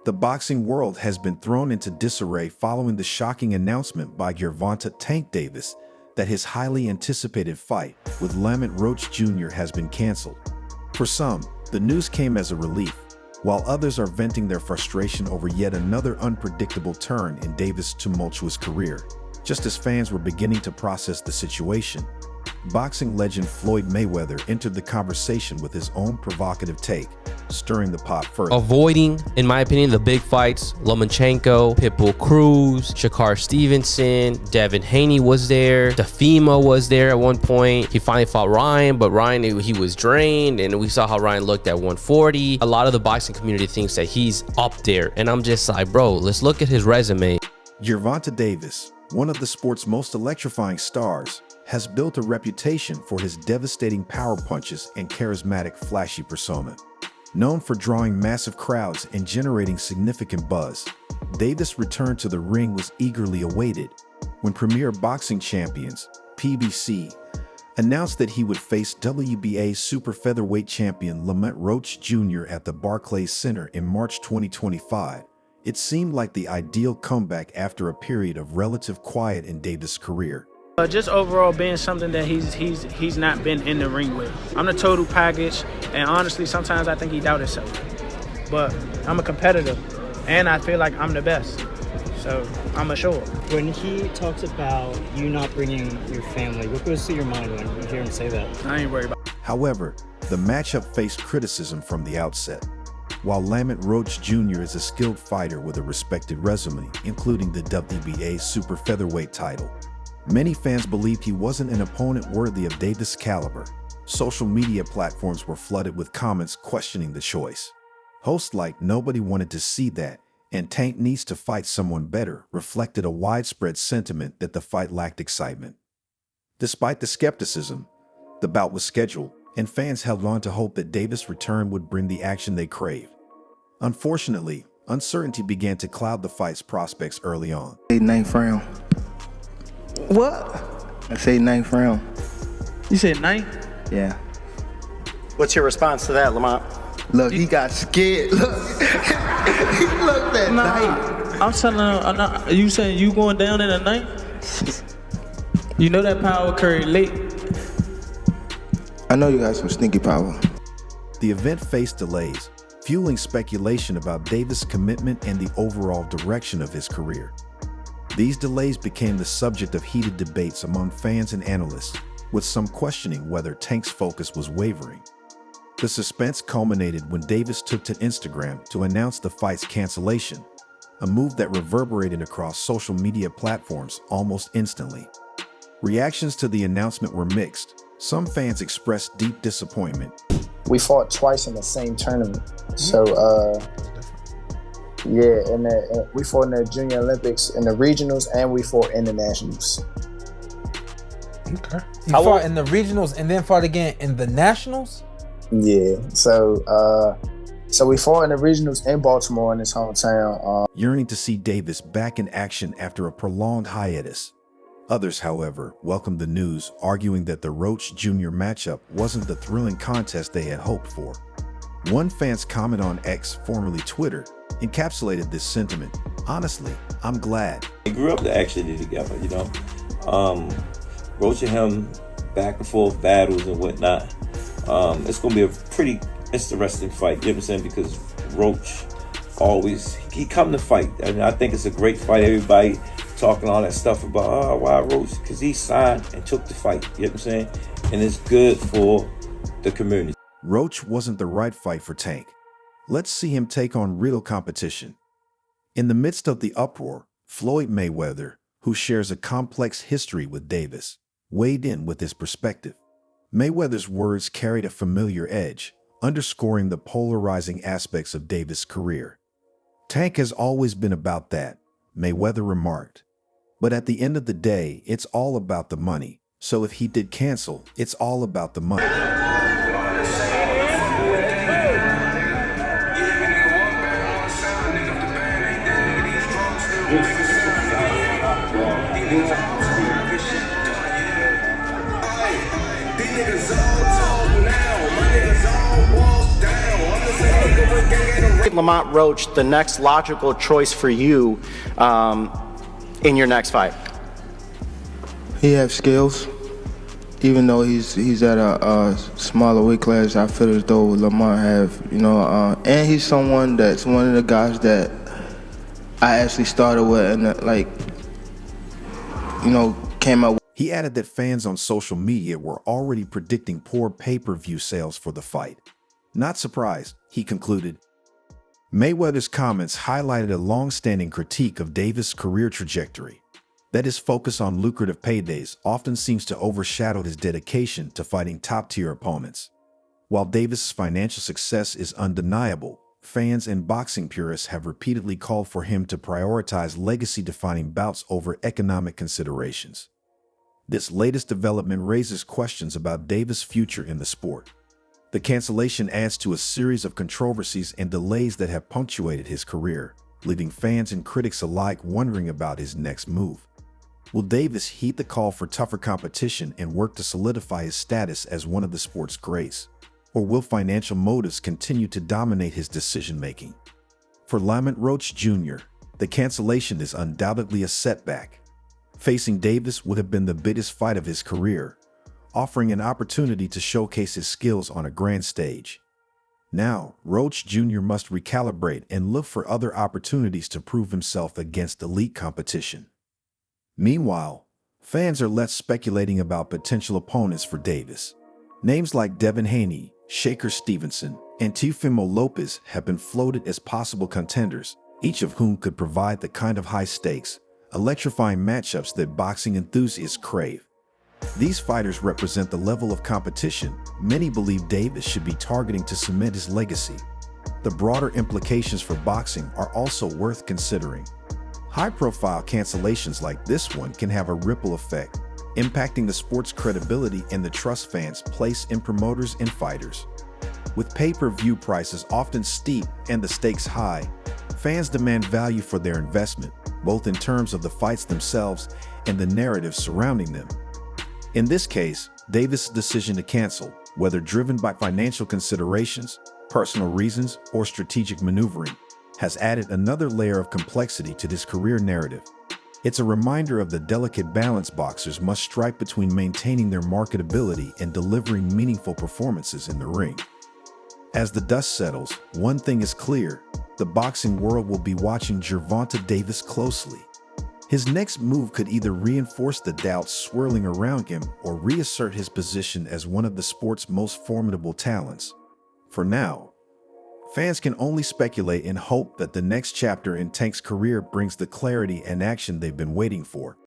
The boxing world has been thrown into disarray following the shocking announcement by Gervonta "Tank" Davis that his highly anticipated fight with Lamont Roach Jr. has been canceled. For some, the news came as a relief, while others are venting their frustration over yet another unpredictable turn in Davis' tumultuous career. Just as fans were beginning to process the situation, boxing legend Floyd Mayweather entered the conversation with his own provocative take, stirring the pot further. Avoiding, in my opinion, the big fights. Lomachenko, Pitbull Cruz, Shakar Stevenson, Devin Haney was there. Defima was there at one point. He finally fought Ryan, but Ryan, he was drained, and we saw how Ryan looked at 140. A lot of the boxing community thinks that he's up there, and I'm just like, bro, let's look at his resume. Gervonta Davis, one of the sport's most electrifying stars, has built a reputation for his devastating power punches and charismatic, flashy persona. Known for drawing massive crowds and generating significant buzz, Davis' return to the ring was eagerly awaited when Premier Boxing Champions, PBC, announced that he would face WBA super featherweight champion Lamont Roach Jr. at the Barclays Center in March 2025. It seemed like the ideal comeback after a period of relative quiet in Davis' career. Just overall being something that he's not been in the ring with. I'm the total package, and honestly, sometimes I think he doubts himself. But I'm a competitor, and I feel like I'm the best. So I'm assured. When he talks about you not bringing your family, what goes through your mind when you hear him say that? I ain't worried about it. However, the matchup faced criticism from the outset. While Lamont Roach Jr. is a skilled fighter with a respected resume, including the WBA super featherweight title, many fans believed he wasn't an opponent worthy of Davis' caliber. Social media platforms were flooded with comments questioning the choice. Hosts like "Nobody wanted to see that," and "Tank needs to fight someone better" reflected a widespread sentiment that the fight lacked excitement. Despite the skepticism, the bout was scheduled, and fans held on to hope that Davis' return would bring the action they craved. Unfortunately, uncertainty began to cloud the fight's prospects early on. Ninth round. What? I say ninth round. You said ninth? Yeah. What's your response to that, Lamont? Look, he got scared. Look, he looked at ninth. I'm telling you, you saying you going down in a ninth? You know that power curry late. I know you got some stinky power. The event faced delays, fueling speculation about Davis' commitment and the overall direction of his career. These delays became the subject of heated debates among fans and analysts, with some questioning whether Tank's focus was wavering. The suspense culminated when Davis took to Instagram to announce the fight's cancellation, a move that reverberated across social media platforms almost instantly. Reactions to the announcement were mixed. Some fans expressed deep disappointment. We fought twice in the same tournament. So, yeah, and we fought in the Junior Olympics, in the regionals, and we fought in the nationals. Okay. You fought in the regionals and then fought again in the nationals? Yeah. So, so we fought in the regionals in Baltimore, in his hometown. Yearning to see Davis back in action after a prolonged hiatus. Others, however, welcomed the news, arguing that the Roach Jr. matchup wasn't the thrilling contest they had hoped for. One fan's comment on X, formerly Twitter, encapsulated this sentiment. "Honestly, I'm glad." They grew up actually together, you know. Roach and him, back and forth battles and whatnot. It's going to be a pretty interesting fight, you know what I'm saying? Because Roach always, he come to fight. I mean, I think it's a great fight. Everybody talking all that stuff about, oh, why Roach? Because he signed and took the fight, you know what I'm saying? And it's good for the community. Roach wasn't the right fight for Tank. Let's see him take on real competition. In the midst of the uproar, Floyd Mayweather, who shares a complex history with Davis, weighed in with his perspective. Mayweather's words carried a familiar edge, underscoring the polarizing aspects of Davis' career. "Tank has always been about that," Mayweather remarked. "But at the end of the day, it's all about the money. So if he did cancel, it's all about the money." make Lamont Roach the next logical choice for you in your next fight? He has skills. Even though he's at a smaller weight class, I feel as though Lamont have, and he's someone that's one of the guys that I actually started with and came out with. He added that fans on social media were already predicting poor pay-per-view sales for the fight. Not surprised, he concluded. Mayweather's comments highlighted a long-standing critique of Davis' career trajectory. That his focus on lucrative paydays often seems to overshadow his dedication to fighting top-tier opponents. While Davis' financial success is undeniable, fans and boxing purists have repeatedly called for him to prioritize legacy-defining bouts over economic considerations. This latest development raises questions about Davis' future in the sport. The cancellation adds to a series of controversies and delays that have punctuated his career, leaving fans and critics alike wondering about his next move. Will Davis heed the call for tougher competition and work to solidify his status as one of the sport's greats? Or will financial motives continue to dominate his decision-making? For Lamont Roach Jr., the cancellation is undoubtedly a setback. Facing Davis would have been the biggest fight of his career, offering an opportunity to showcase his skills on a grand stage. Now, Roach Jr. must recalibrate and look for other opportunities to prove himself against elite competition. Meanwhile, fans are left speculating about potential opponents for Davis. Names like Devin Haney, Shakur Stevenson, and Teofimo Lopez have been floated as possible contenders, each of whom could provide the kind of high-stakes, electrifying matchups that boxing enthusiasts crave. These fighters represent the level of competition many believe Davis should be targeting to cement his legacy. The broader implications for boxing are also worth considering. High-profile cancellations like this one can have a ripple effect, impacting the sport's credibility and the trust fans place in promoters and fighters. With pay-per-view prices often steep and the stakes high, fans demand value for their investment, both in terms of the fights themselves and the narrative surrounding them. In this case, Davis' decision to cancel, whether driven by financial considerations, personal reasons, or strategic maneuvering, has added another layer of complexity to this career narrative. It's a reminder of the delicate balance boxers must strike between maintaining their marketability and delivering meaningful performances in the ring. As the dust settles, one thing is clear: the boxing world will be watching Gervonta Davis closely. His next move could either reinforce the doubts swirling around him or reassert his position as one of the sport's most formidable talents. For now, fans can only speculate and hope that the next chapter in Tank's career brings the clarity and action they've been waiting for.